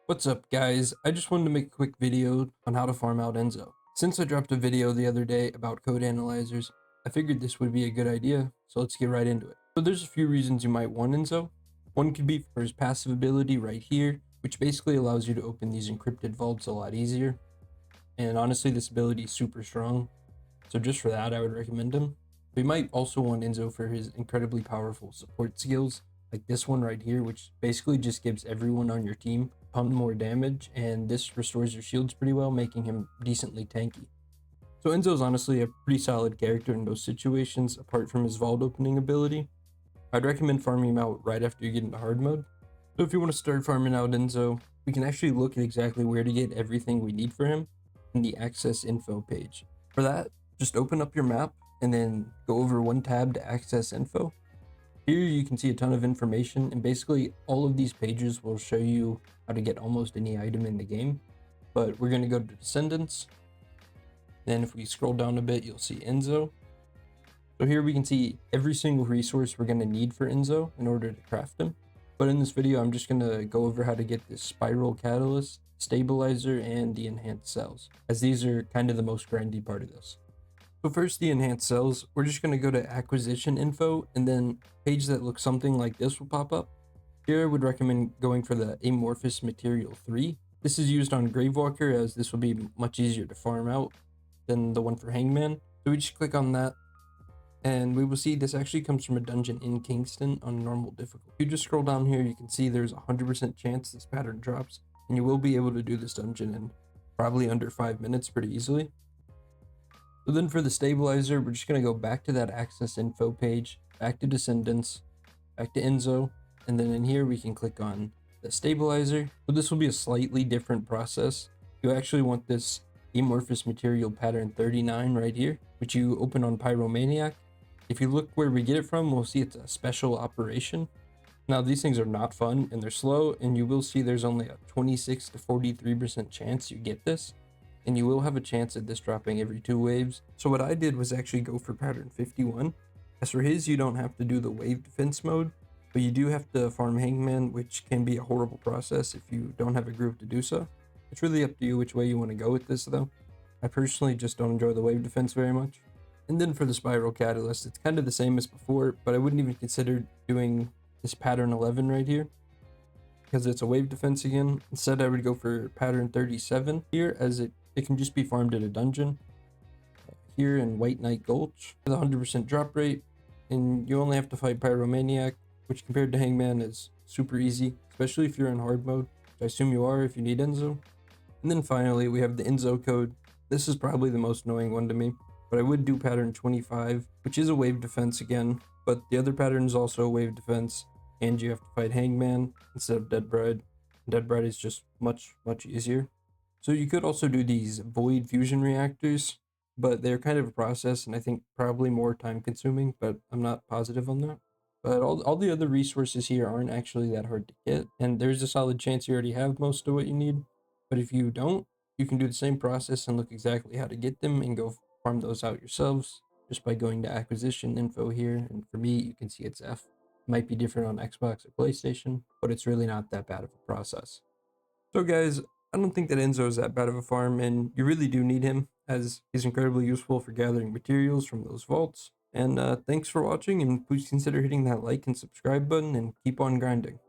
What's up guys, I just wanted to make a quick video on how to farm out Enzo. Since I dropped a video the other day about code analyzers, I figured this would be a good idea, so let's get right into it. So there's a few reasons you might want Enzo. One could be for his passive ability right here, which basically allows you to open these encrypted vaults a lot easier. And honestly, this ability is super strong, so just for that I would recommend him. We might also want Enzo for his incredibly powerful support skills, like this one right here, which basically just gives everyone on your team a ton more damage, and this restores your shields pretty well, making him decently tanky. So Enzo's honestly a pretty solid character in those situations, apart from his vault opening ability. I'd recommend farming him out right after you get into hard mode. So if you want to start farming out Enzo, we can actually look at exactly where to get everything we need for him in the access info page. For that, just open up your map and then go over one tab to access info. Here you can see a ton of information, and basically all of these pages will show you how to get almost any item in the game. But we're going to go to Descendants. Then if we scroll down a bit, you'll see Enzo. So here we can see every single resource we're going to need for Enzo in order to craft him. But in this video, I'm just going to go over how to get this Spiral Catalyst, Stabilizer, and the Enhanced Cells, as these are kind of the most grindy part of this. So first, the enhanced cells, we're just going to go to acquisition info, and then a page that looks something like this will pop up. Here I would recommend going for the amorphous material 3. This is used on Gravewalker, as this will be much easier to farm out than the one for Hangman. So we just click on that, and we will see this actually comes from a dungeon in Kingston on normal difficulty. If you just scroll down here, you can see there's a 100% chance this pattern drops, and you will be able to do this dungeon in probably under 5 minutes pretty easily. So then for the stabilizer, we're just going to go back to that access info page, back to Descendants, back to Enzo, and then in here we can click on the stabilizer. So this will be a slightly different process. You actually want this amorphous material pattern 39 right here, which you open on Pyromaniac. If you look where we get it from, we'll see it's a special operation. Now these things are not fun and they're slow, and you will see there's only a 26 to 43% chance you get this. And you will have a chance at this dropping every 2 waves. So what I did was actually go for pattern 51. As for his, you don't have to do the wave defense mode, but you do have to farm Hangman, which can be a horrible process if you don't have a group to do so. It's really up to you which way you want to go with this though. I personally just don't enjoy the wave defense very much. And then for the Spiral Catalyst, it's kind of the same as before, but I wouldn't even consider doing this pattern 11 right here, because it's a wave defense again. Instead, I would go for pattern 37 here, as it can just be farmed at a dungeon here in White Knight Gulch with a 100% drop rate, and you only have to fight Pyromaniac, which compared to Hangman is super easy, especially if you're in hard mode, which I assume you are if you need Enzo. And then finally, we have the Enzo code. This is probably the most annoying one to me, but I would do pattern 25, which is a wave defense again, but the other pattern is also a wave defense, and you have to fight Hangman instead of Dead Bride. Dead Bride is just much easier. So you could also do these void fusion reactors, but they're kind of a process, and I think probably more time consuming, but I'm not positive on that. But all the other resources here aren't actually that hard to get, and there's a solid chance you already have most of what you need. But if you don't, you can do the same process and look exactly how to get them and go farm those out yourselves just by going to acquisition info here. And for me, you can see it's F. It might be different on Xbox or PlayStation, but it's really not that bad of a process. So guys, I don't think that Enzo is that bad of a farm, and you really do need him, as he's incredibly useful for gathering materials from those vaults. And thanks for watching, and please consider hitting that like and subscribe button, and keep on grinding.